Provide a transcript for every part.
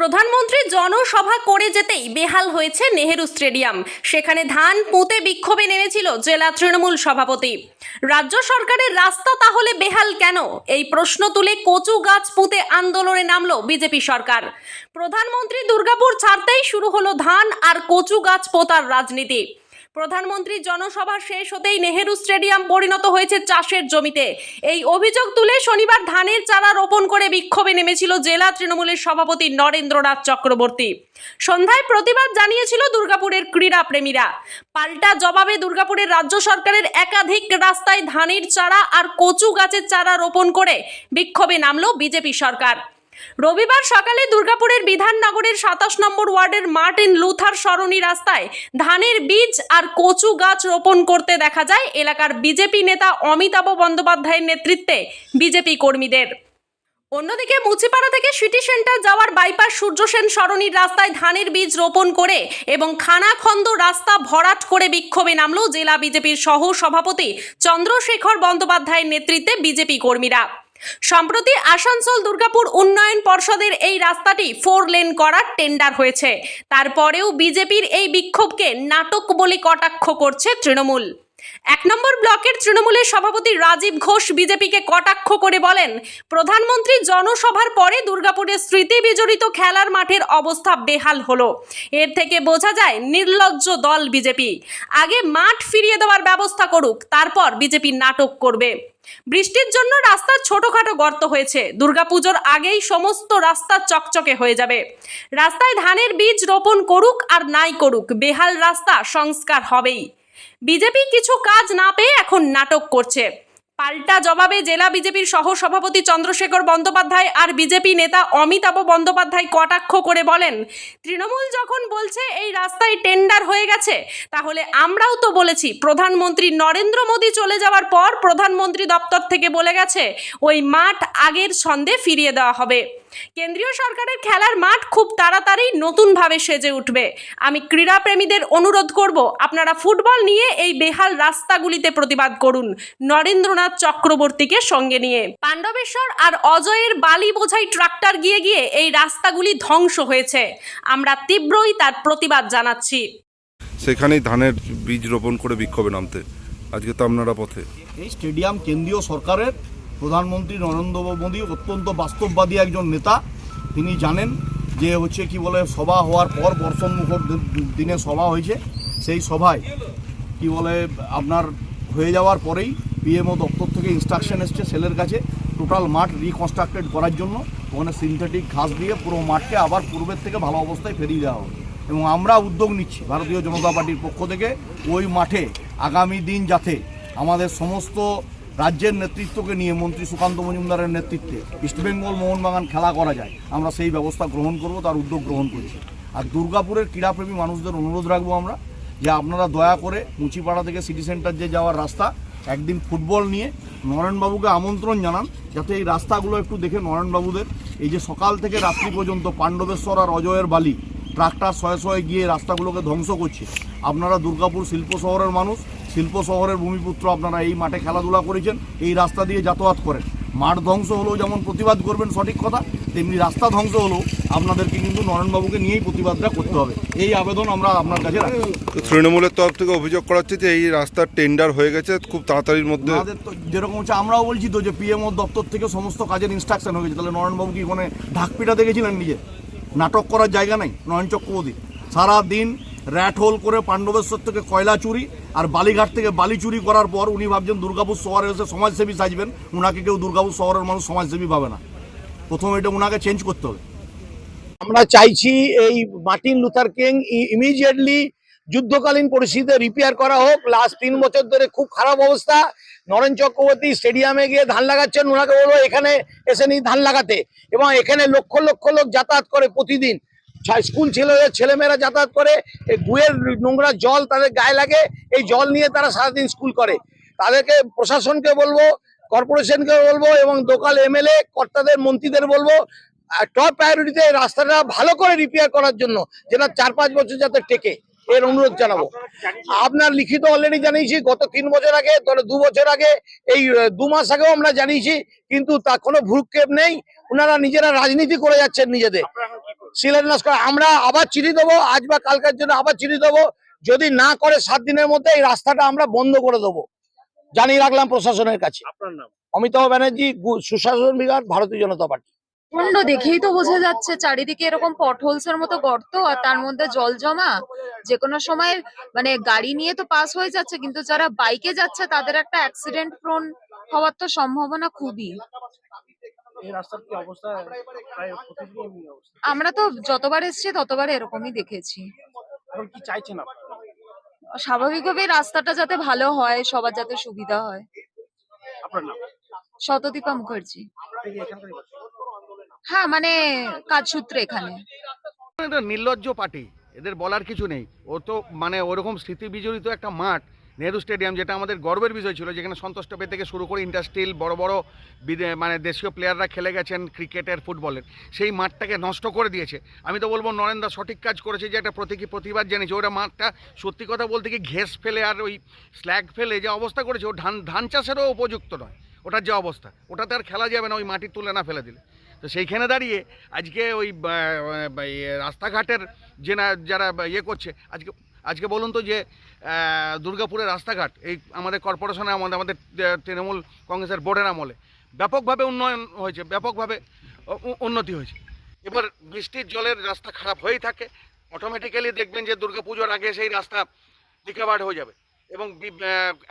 প্রধানমন্ত্রী জনসভা করে যেতেই বেহাল হয়েছে নেহেরু স্টেডিয়াম। সেখানে ধান পুঁতে বিক্ষোভে নেমেছিল জেলা তৃণমূল সভাপতি। রাজ্য সরকারের রাস্তা তাহলে বেহাল কেন, এই প্রশ্ন তুলে কচু গাছ পুঁতে আন্দোলনে নামলো বিজেপি সরকার। প্রধানমন্ত্রী দুর্গাপুর ছাড়তেই শুরু হলো ধান আর কচু গাছ পোতার রাজনীতি। প্রধানমন্ত্রী জনসভা শেষ হতেই নেহেরু স্টেডিয়াম পরিণত হয়েছে চাষের জমিতে। এই অভিযোগ তুলে শনিবার ধানের চারা রোপণ করে বিক্ষোভে নেমেছিল জেলা তৃণমূলের সভাপতি নরেন্দ্রনাথ চক্রবর্তী। সন্ধ্যায় প্রতিবাদ জানিয়েছিল দুর্গাপুরের ক্রীড়া প্রেমীরা। পাল্টা জবাবে দুর্গাপুরের রাজ্য সরকারের একাধিক রাস্তায় ধানের চারা আর কচু গাছের চারা রোপণ করে বিক্ষোভে নামলো বিজেপি সরকার। রবিবার সকালে দুর্গাপুরের বিধাননগরের 27 নম্বর ওয়ার্ডের মার্টিন লুথার সরণি রাস্তায় ধানের বীজ আর কচু গাছ রোপণ করতে দেখা যায় এলাকার বিজেপি নেতা অমিতাভ বন্দ্যোপাধ্যায়ের নেতৃত্বে বিজেপি কর্মীদের। অন্যদিকে মুচিপাড়া থেকে সিটি সেন্টার যাওয়ার বাইপাস সূর্য সেন সরণির রাস্তায় ধানের বীজ রোপণ করে এবং খানাখন্দ রাস্তা ভরাট করে বিক্ষোভে নামলো জেলা বিজেপির সহ সভাপতি চন্দ্রশেখর বন্দ্যোপাধ্যায়ের নেতৃত্বে বিজেপি কর্মীরা। সম্প্রতি আসানসোল দুর্গাপুর উন্নয়ন পর্ষদের এই রাস্তাটি 4 লেন করার টেন্ডার হয়েছে। তারপরেও বিজেপির এই বিক্ষোভকে নাটক বলে কটাক্ষ করছে তৃণমূল। 1 নম্বর ব্লকের তৃণমূলের সভাপতি রাজীব ঘোষ বিজেপিকে কটাক্ষ করে বলেন, প্রধানমন্ত্রী জনসভার পরে দুর্গাপুরের স্মৃতি বিজড়িত খেলার মাঠের অবস্থা বেহাল হলো। এর থেকে বোঝা যায় নির্লজ্জ দল বিজেপি। আগে মাঠ ফিরিয়ে দেওয়ার ব্যবস্থা করুক, তারপর বিজেপি নাটক করবে। বৃষ্টির জন্য রাস্তার ছোটখাটো গর্ত হয়েছে, দুর্গাপুজোর আগেই সমস্ত রাস্তা চকচকে হয়ে যাবে। রাস্তায় ধানের বীজ রোপণ করুক আর নাই করুক, বেহাল রাস্তা সংস্কার হবেই। বিজেপি কিছু কাজ না পেয়ে এখন নাটক করছে। পাল্টা জবাবে জেলা বিজেপির সহ সভাপতি চন্দ্রশেখর বন্দ্যোপাধ্যায় আর বিজেপি নেতা অমিতাভ বন্দ্যোপাধ্যায় কটাক্ষ করে বলেন, তৃণমূল যখন বলছে এই রাস্তায় টেন্ডার হয়ে গেছে, তাহলে আমরাও তো বলেছি প্রধানমন্ত্রী নরেন্দ্র মোদী চলে যাওয়ার পর প্রধানমন্ত্রী দপ্তর থেকে বলে গেছে ওই মাঠ আগের ছন্দে ফিরিয়ে দেওয়া হবে। কেন্দ্রীয় সরকারের খেলার মাঠ খুব তাড়াতাড়ি নতুনভাবে সেজে উঠবে। আমি ক্রীড়াপ্রেমীদের অনুরোধ করব, আপনারা ফুটবল নিয়ে এই বেহাল রাস্তাগুলিতে প্রতিবাদ করুন। নরেন্দ্রনাথ চক্রবর্তীকে সঙ্গে নিয়ে পাণ্ডবেশ্বর আর অজয়ের বালি বোঝাই ট্রাক্টর গিয়ে গিয়ে এই রাস্তাগুলি ধ্বংস হয়েছে। আমরা তীব্রই তার প্রতিবাদ জানাচ্ছি। সেখানেই ধানের বীজ রোপণ করে বিক্ষোভে নামতে আজকে তো আপনারা পথে। এই স্টেডিয়াম কেন্দ্রীয় সরকারের, প্রধানমন্ত্রী নরেন্দ্র মোদী অত্যন্ত বাস্তববাদী একজন নেতা। তিনি জানেন যে কি বলে সভা হওয়ার পর বর্ষণমুখর দিনে সভা হয়েছে, সেই সভায় কি বলে আপনার হয়ে যাওয়ার পরেই পিএমও দপ্তর থেকে ইনস্ট্রাকশন এসছে সেলের কাছে টোটাল মাঠ রিকনস্ট্রাক্টেড করার জন্য। ওখানে সিনথেটিক ঘাস দিয়ে পুরো মাঠকে আবার পূর্বের থেকে ভালো অবস্থায় ফেরিয়ে দেওয়া হবে। এবং আমরা উদ্যোগ নিচ্ছি ভারতীয় জনতা পার্টির পক্ষ থেকে ওই মাঠে আগামী দিন যাতে আমাদের সমস্ত রাজ্যের নেতৃত্বকে নিয়ে মন্ত্রী সুকান্ত মজুমদারের নেতৃত্বে ইস্টবেঙ্গল মোহনবাগান খেলা করা যায়, আমরা সেই ব্যবস্থা গ্রহণ করব, তার উদ্যোগ গ্রহণ করছি। আর দুর্গাপুরের ক্রীড়াপ্রেমী মানুষদের অনুরোধ রাখবো আমরা যে আপনারা দয়া করে মুচিপাড়া থেকে সিটি সেন্টার যে যাওয়ার রাস্তা একদিন ফুটবল নিয়ে নরেনবাবুকে আমন্ত্রণ জানান, যাতে এই রাস্তাগুলো একটু দেখে নরেনবাবুদের এই যে সকাল থেকে রাত্রি পর্যন্ত পাণ্ডবেশ্বর আর অজয়ের বালি ট্রাক্টর শয়ে শয়ে গিয়ে রাস্তাগুলোকে ধ্বংস করছে। আপনারা দুর্গাপুর শিল্প শহরের মানুষ, শিল্প শহরের ভূমিপুত্র, আপনারা এই মাঠে খেলাধুলা করেছেন, এই রাস্তা দিয়ে যাতায়াত করেন। মাঠ ধ্বংস হলেও যেমন প্রতিবাদ করবেন সঠিক কথা, তেমনি রাস্তা ধ্বংস হলেও আপনাদেরকে কিন্তু নরেনবাবুকে নিয়েই প্রতিবাদটা করতে হবে। এই আবেদন আমরা আপনার কাছে রাখি। তৃণমূলের তরফ থেকে অভিযোগ করা হচ্ছে যে এই রাস্তার টেন্ডার হয়ে গেছে খুব তাড়াতাড়ির মধ্যে। আমাদের তো যেরকম হচ্ছে আমরাও বলছি তো যে পিএমও দপ্তর থেকে সমস্ত কাজের ইনস্ট্রাকশন হয়ে গেছে। তাহলে নরেনবাবু কি ওখানে ঢাকপিটা দেখেছিলেন নিজে? নাটক করার জায়গা নেই নরেন চক্রবর্তী। সারাদিন র্যাট হোল করে পাণ্ডবেশ্বর থেকে কয়লা চুরি আর বালিঘাট থেকে বালি চুরি করার পর উনি ভাবছেন দুর্গাপুর শহরে এসে সমাজসেবী সাজবেন। ওনাকে কেউ দুর্গাপুর শহরের মানুষ সমাজসেবী পাবে না। প্রথমে এটা ওনাকে চেঞ্জ করতে হবে। আমরা চাইছি এই মার্টিন লুথার কিং ইমিডিয়েটলি যুদ্ধকালীন পরিস্থিতিতে রিপেয়ার করা হোক। লাস্ট 3 বছর ধরে খুব খারাপ অবস্থা। নরেন চক্রবর্তী স্টেডিয়ামে গিয়ে ধান লাগাচ্ছেন, ওনাকে বলবো এখানে এসে নি ধান লাগাতে। এবং এখানে লক্ষ লক্ষ লোক যাতায়াত করে প্রতিদিন, স্কুল ছেলেমেয়েরা যাতায়াত করে, গুয়ের নোংরা জল তাদের গায়ে লাগে, এই জল নিয়ে তারা সারাদিন স্কুল করে। তাদেরকে প্রশাসনকে বলবো, কর্পোরেশনকে বলবো এবং লোকাল এমএলএ কর্তাদের মন্ত্রীদের বলবো টপ প্রায়োরিটিতে রাস্তাটা ভালো করে রিপেয়ার করার জন্য, যেটা 4-5 বছর যাতে টেকে, এর অনুরোধ জানাবো। আপনার লিখিত অলরেডি জানিয়েছি গত 3 বছর আগে, তাহলে 2 বছর আগে, এই 2 মাস আগেও আমরা জানিয়েছি, কিন্তু তা কোনো ভ্রুক্ষেপ নেই। ওনারা নিজেরা রাজনীতি করে যাচ্ছেন নিজেদের। শিলান্যাস করা। আমরা আবার চিঠি দেবো, আজ বা কালকের জন্য আবার চিঠি দেবো। যদি না করে 7 দিনের মধ্যে এই রাস্তাটা আমরা বন্ধ করে দেবো, জানিয়ে রাখলাম প্রশাসনের কাছে। আপনার নাম? অমিতাভ ব্যানার্জি, সুশাসন বিভাগ, ভারতীয় জনতা পার্টি। প্রচন্ড দেখেই তো বোঝা যাচ্ছে চারিদিকে এরকম পটহোলস এর মতো গর্ত আর তার মধ্যে জল জমা। যে কোনো সময় মানে গাড়ি নিয়ে তো পাস হয়ে যাচ্ছে, কিন্তু যারা বাইকে যাচ্ছে তাদের একটা অ্যাক্সিডেন্ট প্রোন হওয়ার তো সম্ভাবনা খুবই। এই রাস্তার কি অবস্থা? প্রায় প্রতিদিনই এই অবস্থা। আমরা তো যতবার এসেছি ততবার এরকমই দেখেছি। এখন কি চাইছেন আপনারা? স্বাভাবিকভাবেই রাস্তাটা যাতে ভালো হয়, সবার যাতে সুবিধা হয়। আপনার নাম? শতদীপা মুখার্জি। আপনি কি এখানকারই বাসিন্দা? হ্যাঁ, মানে কাজসূত্রে এখানে। এটা নির্লজ্জ পার্টি, এদের বলার কিছু নেই। ও তো মানে ওরকম স্মৃতি বিজড়িত একটা মাঠ নেহেরু স্টেডিয়াম, যেটা আমাদের গর্বের বিষয় ছিল, যেখানে সন্তোষ ট্রফি থেকে শুরু করে ইন্ডাস্ট্রিয়াল বড় বড় মানে দেশীয় প্লেয়াররা খেলে গেছেন ক্রিকেটের, ফুটবলের, সেই মাঠটাকে নষ্ট করে দিয়েছে। আমি তো বলবো নরেন্দ্র সঠিক কাজ করেছে যে একটা প্রতিবাদ জানিয়েছে। ওটা মাঠটা সত্যি কথা বলতে কি ঘেস ফেলে আর ওই স্ল্যাগ ফেলে যে অবস্থা করেছে, ও ধান চাষেরও উপযুক্ত নয় ওটার যে অবস্থা। ওটাতে আর খেলা যাবে না ওই মাটি তুলে না ফেলে দিলে। তো সেইখানে দাঁড়িয়ে আজকে ওই রাস্তাঘাটের যে না যারা ইয়ে করছে, আজকে বলুন তো যে দুর্গাপুরের রাস্তাঘাট এই আমাদের কর্পোরেশনে আমাদের তৃণমূল কংগ্রেসের বোর্ডের আমলে ব্যাপকভাবে উন্নয়ন হয়েছে, ব্যাপকভাবে উন্নতি হয়েছে। এবার বৃষ্টির জলের রাস্তা খারাপ হয়েই থাকে, অটোমেটিক্যালি দেখবেন যে দুর্গাপুজোর আগে সেই রাস্তা রিকভার্ড হয়ে যাবে। এবং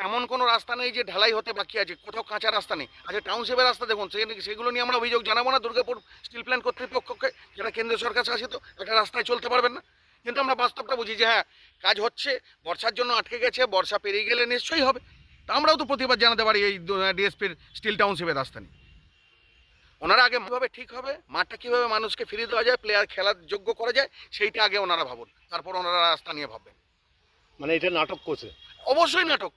এমন কোনো রাস্তা নেই যে ঢালাই হতে বাকি আছে, কোথাও কাঁচা রাস্তা নেই। আচ্ছা, টাউনশিপের রাস্তা দেখুন, সেগুলো নিয়ে আমরা অভিযোগ জানাবো না দুর্গাপুর স্টিল প্ল্যান্ট কর্তৃপক্ষকে, যারা কেন্দ্রীয় সরকার শাসিত? একটা রাস্তায় চলতে পারবেন না? কিন্তু আমরা বাস্তবটা বুঝি যে হ্যাঁ কাজ হচ্ছে, বর্ষার জন্য আটকে গেছে, বর্ষা পেরিয়ে গেলে নিশ্চয়ই হবে। তা আমরাও তো প্রতিবাদ জানাতে পারি এই ডিএসপির স্টিল টাউনশিপের রাস্তা নিয়ে। ওনারা আগে কীভাবে ঠিক হবে, মাঠটা কীভাবে মানুষকে ফিরিয়ে দেওয়া যায়, প্লেয়ার খেলার যোগ্য করা যায়, সেইটা আগে ওনারা ভাবুন, তারপর ওনারা রাস্তা নিয়ে ভাববেন। মানে এটা নাটক করছে? অবশ্যই নাটক,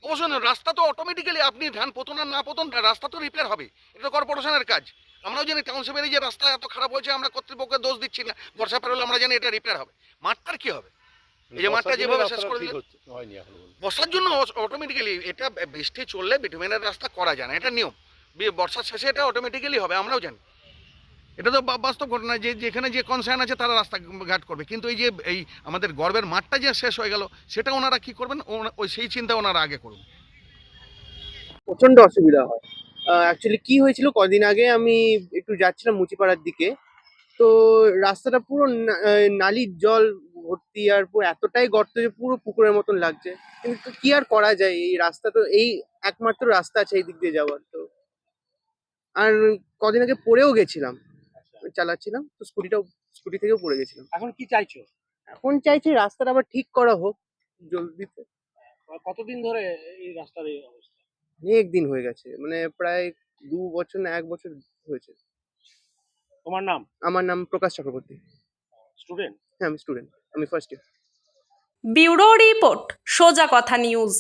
অবশ্যই না। রাস্তা তো অটোমেটিক্যালি আপনি ধান পোতন আর না পোতন, রাস্তা তো রিপেয়ার হবে, এটা তো কর্পোরেশনের কাজ। আমরাও জানি টাউনশিপের এই যে রাস্তা এত খারাপ হয়েছে, আমরা কর্তৃপক্ষকে দোষ দিচ্ছি না, বর্ষা পেরোলে আমরা জানি এটা রিপেয়ার হবে। মাঠটার কি হবে? এই যে মাঠটা যেভাবে শেষ করে দিল হয়নি এখন পর্যন্ত। বর্ষার জন্য অটোমেটিক্যালি, এটা বৃষ্টি চললে বিটুমেনের রাস্তা করা যায় না, এটা নিয়ম। বর্ষার শেষে এটা অটোমেটিক্যালি হবে, আমরাও জানি। এটা তো বাস্তব ঘটনা যে যেখানে যে কনসার্ন আছে তারা রাস্তাঘাট করবে। কিন্তু এই যে এই আমাদের গর্বের মাঠটা যে শেষ হয়ে গেল, সেটা ওনারা কি করবেন? ওই সেই চিন্তা ওনারা আগে করুন। প্রচন্ড অসুবিধা হয়। অ্যাকচুয়ালি কি হয়েছিল, কদিন আগে আমি একটু যাচ্ছিলাম মুচিপাড়ার দিকে, তো রাস্তাটা পুরো নালির জল ভর্তি, আর পুরো এতটাই গর্ত যে পুরো পুকুরের মতন লাগছে। কিন্তু কি আর করা যায়, এই রাস্তা তো এই একমাত্র রাস্তা আছে এই দিক দিয়ে যাওয়ার। তো আর কদিন আগে পড়েও গেছিলাম, চালাচ্ছিলাম তো স্কুটি থেকেও পড়ে গেছিলাম। এখন কি চাইছো? এখন চাইছি রাস্তাটা আবার ঠিক করা হোক জলদিতে। কতদিন ধরে এই রাস্তার এই অবস্থা? অনেক দিন হয়ে গেছে, মানে প্রায় 2 বছর না 1 বছর হয়েছে। তোমার নাম? আমার নাম প্রকাশ চক্রবর্তী। স্টুডেন্ট? হ্যাঁ, আমি স্টুডেন্ট, আমি ফার্স্ট ইয়ার। ব্যুরো রিপোর্ট, সোজা কথা নিউজ।